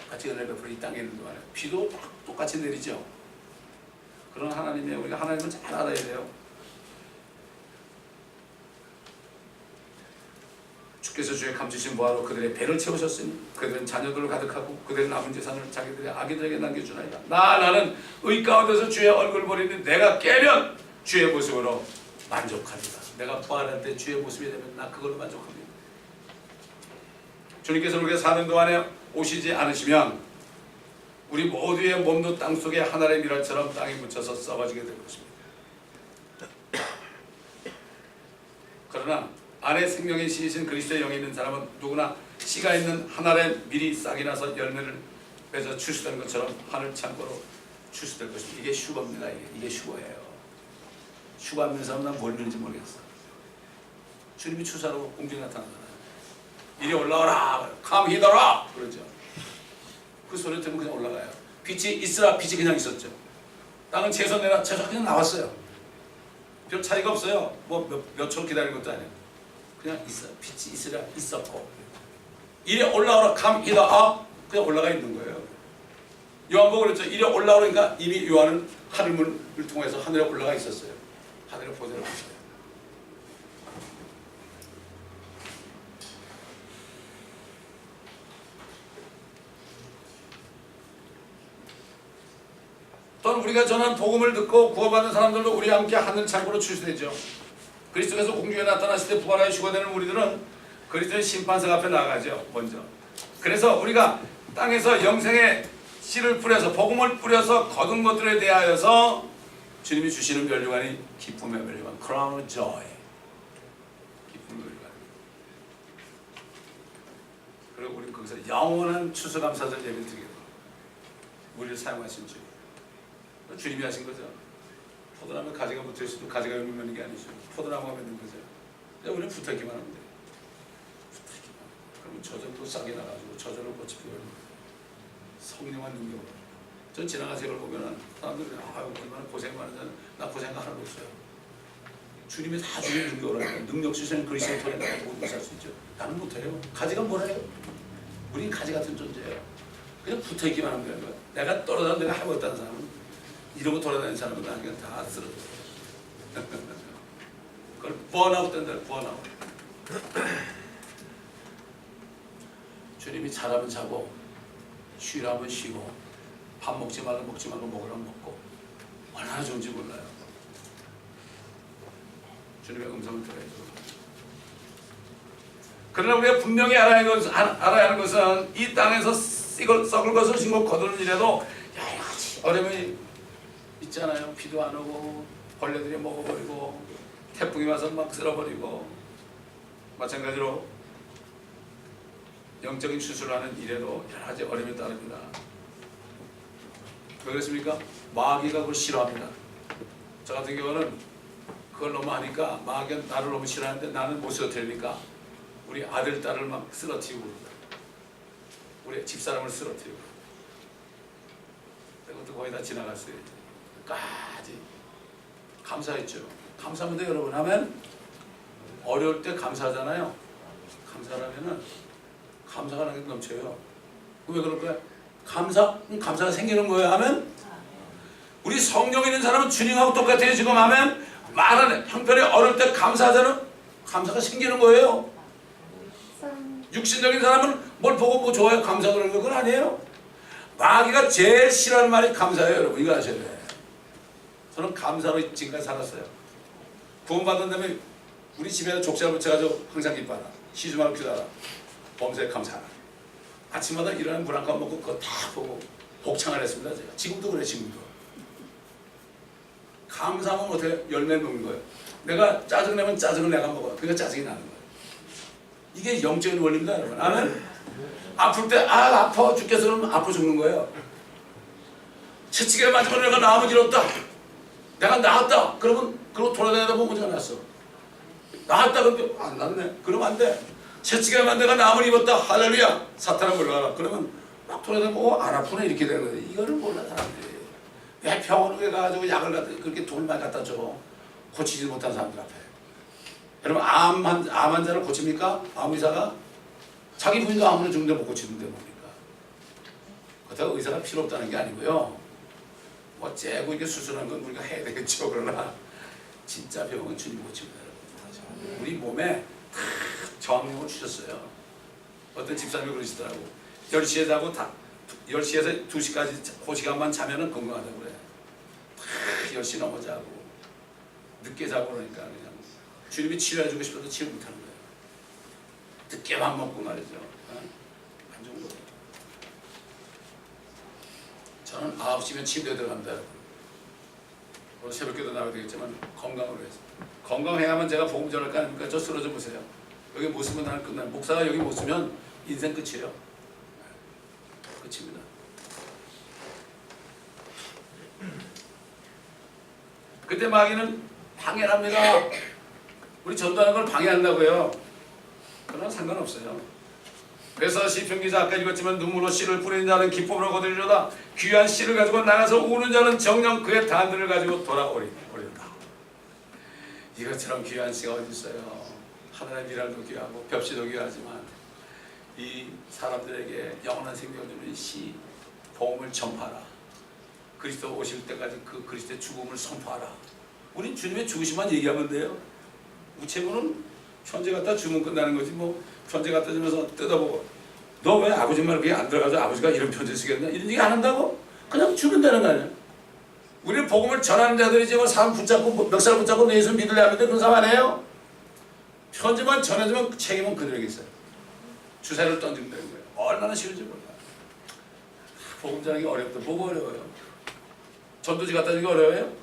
똑같이 은혜를 베풀어 이 땅에 있는 동안에 비도 똑같이 내리죠. 그런 하나님의 우리가 하나님을 잘 알아야 돼요. 주께서 주의 감추신 보화로 그들의 배를 채우셨으니 그들은 자녀들을 가득하고 그들은 남은 재산을 자기들의 아기들에게 남겨주나이다. 나는 의 가운데서 주의 얼굴을 보리니 내가 깨면 주의 모습으로 만족합니다. 내가 부활할 때 주의 모습이 되면 나 그걸로 만족합니다. 주님께서 우리가 사는 동안에 오시지 않으시면 우리 모두의 몸도 땅속에 하늘의 미랄처럼 땅에 묻혀서 썩어지게 될 것입니다. 그러나 안에 생명의 씨이신 그리스도의 영이 있는 사람은 누구나 씨가 있는 하늘의 밀이 싹이 나서 열매를 맺어 출수되는 것처럼 하늘 창고로 출수될 것입니다. 이게 슈거입니다. 이게 슈거예요. 슈거 안 믿는 사람은 난 뭘 믿는지 모르겠어. 주님이 추사로 공중에 나타나잖아요. 이리 올라와라, come hither, 그러죠. 그 소리 들으면 그냥 올라가요. 빛이 있으라, 빛이 그냥 있었죠. 땅은 채소 내라, 채소가 그냥 나왔어요. 별 차이가 없어요. 뭐 몇 초 기다린 것도 아니에요. 그냥 있어, 빛이 있으라 있었고, 이리 올라오라, come hither, 그냥 올라가 있는 거예요. 요한복음 그랬죠. 이리 올라오니까 이미 요한은 하늘문을 통해서 하늘에 올라가 있었어요. 하늘에 보좌를 보셔요. 또한 우리가 전한 복음을 듣고 구원받는 사람들도 우리와 함께 하늘 창고로 출시되죠. 그리스도께서 공중에 나타나실 때 부활하여 휴거되는 우리들은 그리스도의 심판석 앞에 나가죠. 먼저. 그래서 우리가 땅에서 영생의 씨를 뿌려서 복음을 뿌려서 거둔 것들에 대하여서 주님이 주시는 면류관이 기쁨의 면류관, crown of joy. 기쁨의 면류관. 그리고 우리 거기서 영원한 추수감사절 예배를 드리게 됩니다. 우리를 사용하신 주. 주님이 하신 거죠. 포도나무에 가지가 붙어있어도 가지가 맺는 게 아니죠. 포도나무가 맺는 거죠. 우리는 붙어있기만 하면 돼요. 붙어있기만. 그러면 저절로 싹이 나가지고 저절로 꽃이 피어요. 성령한 능력으로. 전 지나가는 걸 보면은 사람들이 아유 얼마나 고생 많은지 나 고생 하나도 없어요. 주님이 다 주는 능력으로 하니까 능력 주시는 그리스도의 통해 나가 모든 걸 살 수 있죠. 나는 못해요. 가지가 뭘 해요? 우린 가지 같은 존재예요. 그냥 붙어있기만 하면 되는 거예요. 내가 떨어져서 내가 해보겠다는 사람은 이러고 돌아다니는 사람은 그냥 다 쓰러져요. 그걸 번아웃 된다. 번아웃. 주님이 자라면 자고 쉬라면 쉬고 밥 먹지 말고 먹으라면 먹고 얼마나 좋은지 몰라요. 주님의 음성을 들어야죠. 그러나 우리가 분명히 알아야 하는 것은 이 땅에서 썩을 것을 심고 거두는 일에도 여러 가지 어려움이 있잖아요. 비도 안 오고 벌레들이 먹어버리고 태풍이 와서 막 쓸어버리고 마찬가지로 영적인 추수를 하는 일에도 여러 가지 어려움이 따릅니다. 왜 그렇습니까? 마귀가 그걸 싫어합니다. 저 같은 경우는 그걸 너무 하니까 마귀가 나를 너무 싫어하는데 나는 못 쓰러뜨리니까 우리 아들, 딸을 막 쓰러뜨리고 우리 집사람을 쓰러뜨리고 그것도 거의 다 지나갔어요. 끝까지 감사했죠. 감사합니다 여러분 하면 어려울 때 감사하잖아요. 감사하면은 감사가 나게 넘쳐요. 왜 그럴까요? 감사가 생기는 거예요 하면 우리 성령 있는 사람은 주님하고 똑같아요. 지금 하면 말하는 형편이 어려울 때 감사하잖아요. 감사가 생기는 거예요. 육신적인 사람은 뭘 보고 뭐 좋아요 감사 그러는 건 아니에요. 마귀가 제일 싫어하는 말이 감사예요. 여러분 이거 아셔야 돼요. 저는 감사로 지금까지 살았어요. 구원받은 다음에 우리 집에서 족쇄를 붙여가지고 항상 기뻐하라. 시주마를 기도하라. 범사에 감사하라. 아침마다 일어나는 물 한 컵 먹고 그거 다 보고 복창을 했습니다. 제가. 지금도 그래 지금도. 감사하면 어떻게 열매 먹는 거예요. 내가 짜증내면 짜증을 내가 먹어요. 그러니까 짜증이 나는 거예요. 이게 영적인 원리입니다 여러분. 나는 아플 때 아파 죽겠어 그러면 아파 죽는 거예요. 채찍에 맞으면 내가 나음을 잃었다. 내가 나았다. 그러면 그러고 돌아다니다 보면 문제가 났어. 나았다 그러면 안 났네. 그러면 안 돼. 채찍에 맞으면 내가 나음을 입었다. 할렐루야. 사탄아 물러가라. 그러면 막 돌아다니면 안 아프네 이렇게 되는 거지. 이거를 몰라 사람들이. 왜 병원에 가가지고 약을 갖다 그렇게 돈만 갖다 줘. 고치지 못한 사람들 앞에. 여러분 암 환자를 고칩니까? 암 의사가? 자기 부인도 암으로 죽는데 못 고치는데 뭡니까? 그렇다고 의사가 필요 없다는 게 아니고요. 뭐 째고 이게 수술하는 건 우리가 해야 되겠죠. 그러나 진짜 병은 주님 고칩니다. 우리 몸에 정령을 주셨어요. 어떤 집사님이 그러시더라고. 10시에 자고 10시에서 2시까지 그 시간만 자면은 건강하다고 그래. 10시 넘어 자고 늦게 자고 그러니까 그냥 주님이 치료해주고 싶어도 치료 못하는 거예요. 늦게 밥 먹고 말이죠. 안 좋은 거예요. 저는 9시면 침대에 들어갑니다. 오늘 새벽기도 나와야 되겠지만 건강으로 해서. 건강해야만 제가 복음 전할 거 아닙니까? 저 쓰러져 보세요. 여기 못 쓰면 나는 끝나요. 목사가 여기 못 쓰면 인생 끝이에요. 끝입니다. 그때 마귀는 방해합니다. 우리 전도하는 걸 방해한다고요. 그러나 상관없어요. 그래서 시편 기자 아까 읽었지만 눈물로 씨를 뿌리는 자는 기쁨으로 거두리로다. 귀한 씨를 가지고 나가서 우는 자는 정녕 그의 단들을 가지고 돌아오리로다. 이것처럼 귀한 씨가 어디 있어요. 하늘의 미랄도 귀하고 벽시도 귀하지만 이 사람들에게 영원한 생명을 주는 씨 복음을 전파하라. 그리스도 오실 때까지 그 그리스도의 죽음을 선포하라. 우린 주님의 죽으심만 얘기하면 돼요. 우체국은 편지 갖다 주면 끝나는 거지. 뭐 편지 갖다 주면서 뜯어보고 너 왜 아버지 말 그게 안 들어가서 아버지가 이런 편지 쓰겠냐 이런 얘기 안 한다고? 그냥 죽는다는 거 아니야. 우리는 복음을 전하는 자들이지 뭐 사람 붙잡고 멱살 붙잡고 예수 믿으려 하는데 그런 사람 아니에요. 편지만 전해주면 책임은 그들에게 있어요. 주사를 던지면 되는 거예요. 얼마나 쉬운지 몰라. 복음 전하기 어렵다. 뭐가 어려워요? 전도지 갖다 주기 어려워요?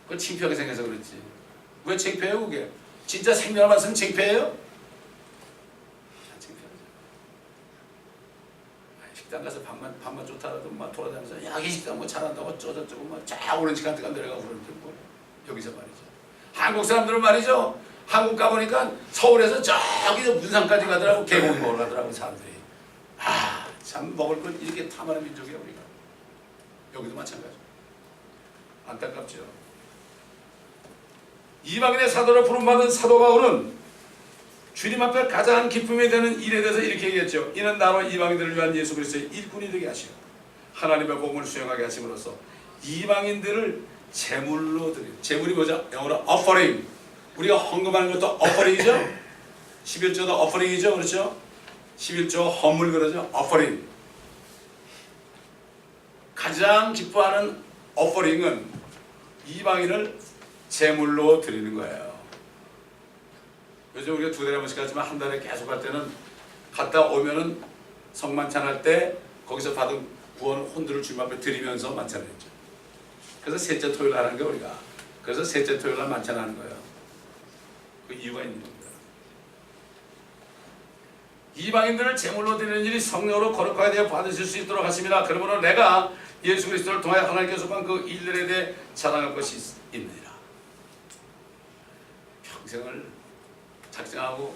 그건 창피하게 생겨서 그렇지. 왜 창피해요 그게? 진짜 생명을 말씀 창피해요? 안 창피하죠. 식당 가서 밥만 좋다라도 막 돌아다니면서 야 이 식당 뭐 잘한다고 어쩌고저쩌고 막 쫙 오는 시간 동안 내려가고 그러는데 뭐 여기서 말이죠. 한국 사람들은 말이죠. 한국 가보니까 서울에서 저기 문산까지 가더라고. 개고기 먹으러 가더라고 사람들이. 참 먹을 걸 이렇게 탐하는 민족이야 우리가. 여기도 마찬가지. 안타깝죠. 이방인의 사도로 부름받은 사도 바울은 주님 앞에 가장 기쁨이 되는 일에 대해서 이렇게 얘기했죠. 이는 나로 이방인들을 위한 예수 그리스도의 일꾼이 되게 하시고 하나님의 복음을 수행하게 하심으로써 이방인들을 제물로 드리는. 제물이 뭐죠? 영어로 offering. 우리가 헌금하는 것도 offering이죠. 11조도 offering이죠. 그렇죠? 11조 헌물 그러죠. offering. 가장 기뻐하는 offering은 이방인을 제물로 드리는 거예요. 요즘 우리가 2달에 한 번씩 가지만 한 달에 계속 갈 때는 갔다 오면은 성만찬 할 때 거기서 받은 구원 혼들을 주님 앞에 드리면서 만찬을 했죠. 그래서 셋째 토요일 하는 게 우리가. 그래서 셋째 토요일 날 만찬하는 거예요. 그 이유가 있는 겁니다. 이방인들을 제물로 드리는 일이 성령으로 거룩하게 되어 받으실 수 있도록 하십니다. 그러므로 내가 예수 그리스도를 통하여 하나님께서 속한 그 일들에 대해 자랑할 것이 있느니라. 평생을 작정하고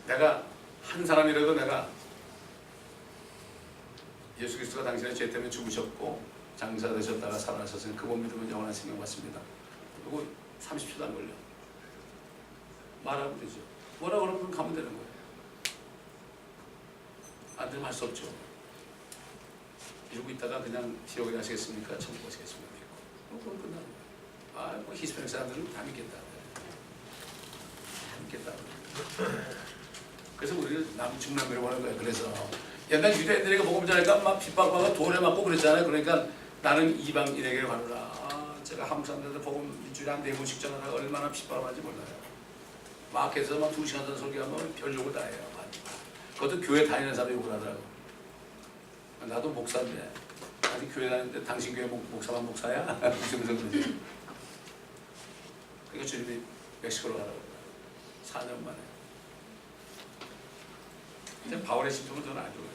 내가 한 사람이라도 내가 예수 그리스도가 당신의 죄 때문에 죽으셨고 장사되셨다가 살아나셨으니 그분 믿으면 영원한 생명 받습니다. 그리고 30초도 안 걸려. 말하면 되죠. 뭐라 그러면 가면 되는 거예요. 안 되면 할 수 없죠. 이러고 있다가 그냥 지옥에 가시겠습니까? 천국 가시겠습니까? 그건 끝나는 거예요. 뭐 히스패닉 사람들은 다 믿겠다. 다 믿겠다. 그래서 우리는 남중남미로 하는 거예요. 그래서 옛날 유대인들에게 복음 전하니까 막 핍박받고 돌에 맞고 그랬잖아요. 그러니까 나는 이방인에게 가노라. 제가 한국 사람들한테 복음 일주일에 한 4번씩 전하다가 얼마나 핍박하는지 몰라요. 마켓에서 막 2시간 전 설교하면 별 욕을 다 해요. 그것도 교회 다니는 사람이 욕을 하더라고. 나도 목사인데 아직 교회 다니는데 당신 교회 목사만 목사야? 무슨 그러지. 그러니까 주님이 멕시코로 가라고 4년 만에. 이제 바울의 심정은 저는 아주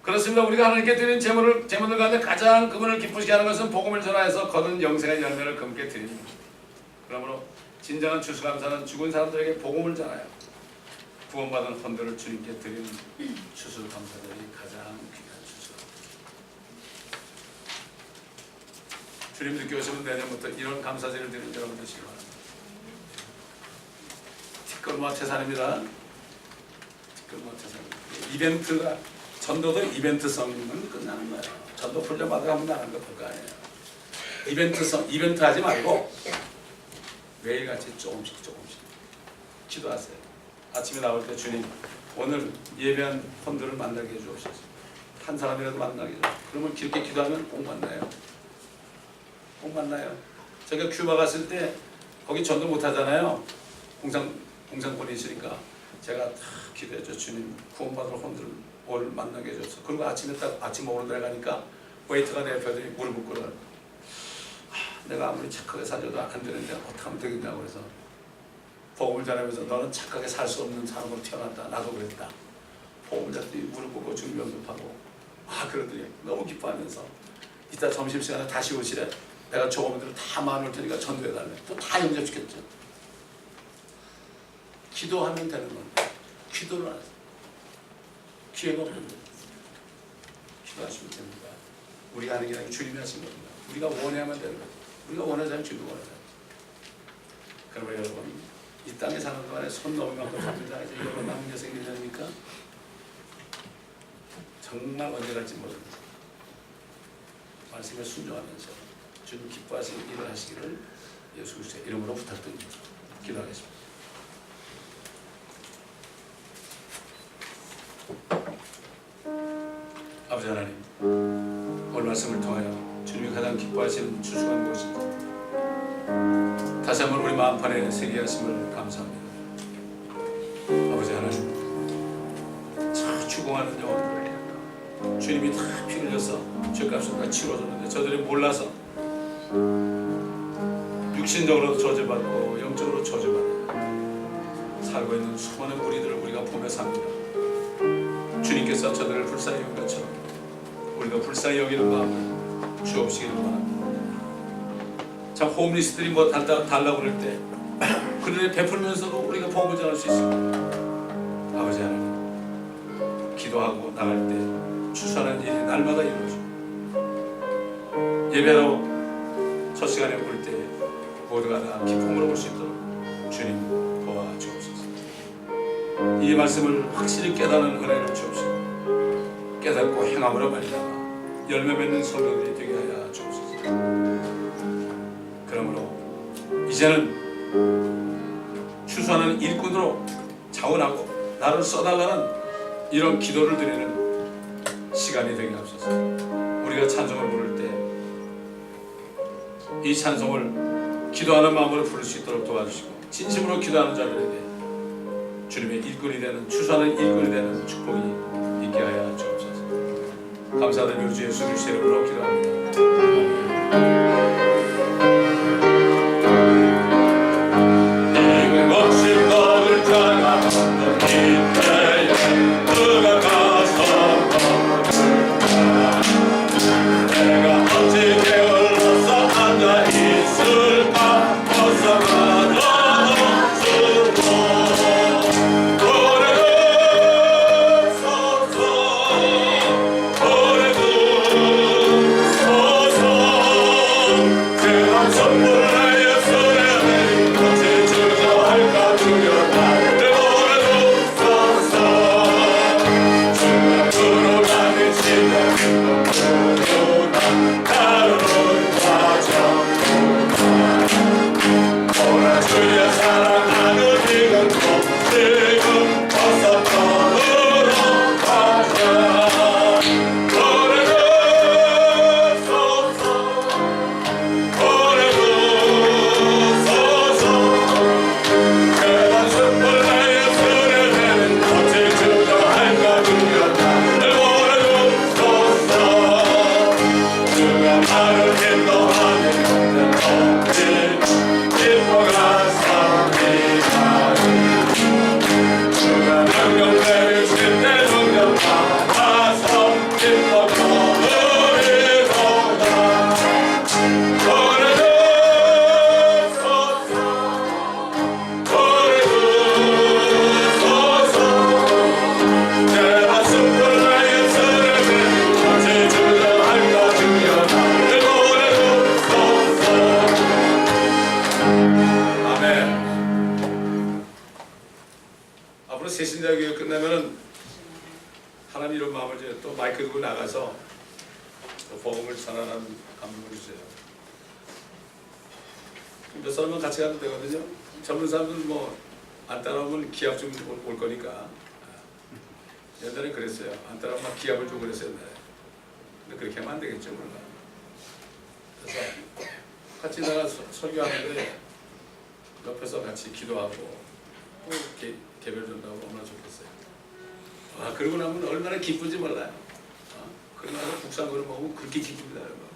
그렇습니다. 우리가 하나님께 드리는 제물들 가운데 가장 그분을 기쁘시게 하는 것은 복음을 전하여서 거둔 영생의 열매를 그분께 드립니다. 그러므로 진정한 추수감사는 죽은 사람들에게 복음을 전하여 구원받은 헌들을 주님께 드리는 추수감사들이 가장 귀한 추수. 주님 늦게 오시면 내년부터 이런 감사제를 드리는 여러분 되시기 바랍니다. 티끌모아 태산입니다. 티끌모아 태산. 이벤트가 전도도 이벤트성이면 끝나는 거예요. 전도 훈련 받아가면 나가는 거 볼 거 아니에요. 이벤트 하지 말고 매일같이 조금씩 기도하세요. 아침에 나올 때 주님 오늘 예배한 분들을 만나게 해주옵소서. 한 사람이라도 만나게 해주옵소서. 그러면 그렇게 기도하면 꼭 만나요. 꼭 만나요. 제가 큐바 갔을 때 거기 전도 못 하잖아요. 공산권이 있으니까 제가 다 기도했죠. 주님 구원받을 혼들을 오늘 만나게 해줘서. 그리고 아침에 딱 아침 먹으러 들어가니까 웨이터가 내 옆에 더니 무릎 꿇고 내가 아무리 착하게 살려도 안 되는데 어떻게 하면 되겠냐고 그래서 복음을 전하면서 너는 착하게 살 수 없는 사람으로 태어났다. 나도 그랬다. 복음을 전하더니 무릎 꿇고 주님 영접하고 그러더니 너무 기뻐하면서 이따 점심시간에 다시 오시래. 내가 조금들을 다 마음을 테니까 전도해달래. 또 다 영접시켰죠. 기도하면 되는 건데 기도를 안 해요. 기회가 없는데 기도하시면 됩니다. 우리가 하는 게 아니라 주님이 하신 겁니다. 우리가 원하면 되는 거죠. 우리가 원하지 않으면 주님도 원하잖아요. 그러면 여러분 이 땅에 사는 동안에 손 넘을 만큼 삽니다. 이제 여러분 남은 게 생기려니까 정말 언제 갈지 모릅니다. 말씀에 순종하면서 주님 기뻐하시는 일을 하시기를 예수 그리스도의 이름으로 부탁드립니다. 기도하겠습니다. 아버지 하나님, 오늘 말씀을 통하여 주님이 가장 기뻐하시는 추수한 무엇입니까? 다시 한번 우리 마음판에 새기게 하심을 감사합니다. 아버지 하나님, 참 추궁하는 영혼들 주님이 다 피 흘려서 죄값을 다 치러줬는데 저들이 몰라서 육신적으로 저주받고 영적으로 저주받고 살고 있는 수많은 우리들을 우리가 보며 삽니다. 주님께서 저들을 불쌍히 여긴 것처럼 우리도 불쌍히 여기는 마음을 주옵시기를 바랍니다. 참 홈리스들이 뭐 달라고 그럴 때 그들을 베풀면서도 우리가 복음을 전할 수 있습니다. 아버지 하나님, 기도하고 나갈 때 추수하는 일이 날마다 이루어지고 예배로 첫 시간에 올 때 모두가 다 기쁨으로 올 수 있도록 주님 도와주옵소서. 이 말씀을 확실히 깨닫는 은혜를 주옵시고 깨닫고 행함으로 말미암아 열매 맺는 성도들이 되게 하여 주옵소서. 그러므로 이제는 추수하는 일꾼으로 자원하고 나를 써달라는 이런 기도를 드리는 시간이 되게 하옵소서. 우리가 찬송을 부를 때 이 찬송을 기도하는 마음으로 부를 수 있도록 도와주시고 진심으로 기도하는 자들에게 주님의 일꾼이 되는 추수하는 일꾼이 되는 축복이 있게 하여 주옵소서. 감사드리며 주 예수 그리스도의 이름으로 기도합니다. 이것이 너를 향한 이때에 누가 가서 내가 어찌 게을러서 앉아 있을까 벗어나려는 수로 오래 두소서 오래 두소서 새신자교회 끝나면은 하나님 이런 마음을 이제 또 마이크 들고 나가서 또 복음을 전하는 감동을 주세요. 몇 사람은 같이 가도 되거든요. 젊은 사람들은 뭐 안 따라오면 기합 좀 올 거니까. 옛날에 그랬어요. 안 따라오면 막 기합을 주고 그랬어요. 옛날에. 근데 그렇게 하면 안 되겠죠, 몰라. 그래서 같이 나가 설교하는데 옆에서 같이 기도하고 또 개별 전도하고 얼마나 좋겠어요. 와, 그러고 나면 얼마나 기쁜지 몰라요. 그러고 나서 국산거를 먹으면 그렇게 기쁩니다, 여러분.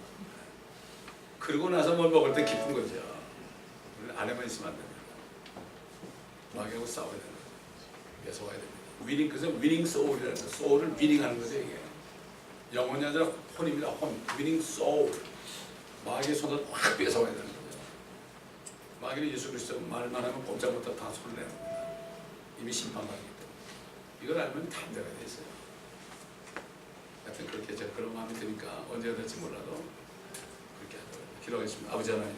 그러고 나서 뭘 먹을 때 기쁜 거죠. 안에만 있으면 안 됩니다. 마귀하고 싸워야 되는 거죠. 뺏어와야 됩니다. 위닝, 그래서 위닝 소울이라는 거, 소울을 위닝하는 거죠, 이게. 영혼이 아니라 혼입니다, 혼. 위닝 소울. 마귀의 손을 확 뺏어와야 되는 거죠. 마귀는 예수 그리스도 말만 하면 꼼짝 못하고 다 손을 내는 겁니다. 이미 심판받기 때문에. 이걸 알면 담대가 돼 있어요. 하여튼 그렇게 제가 그런 마음이 드니까 언제가 될지 몰라도 그렇게 하도록 기도하겠습니다. 아버지 하나님,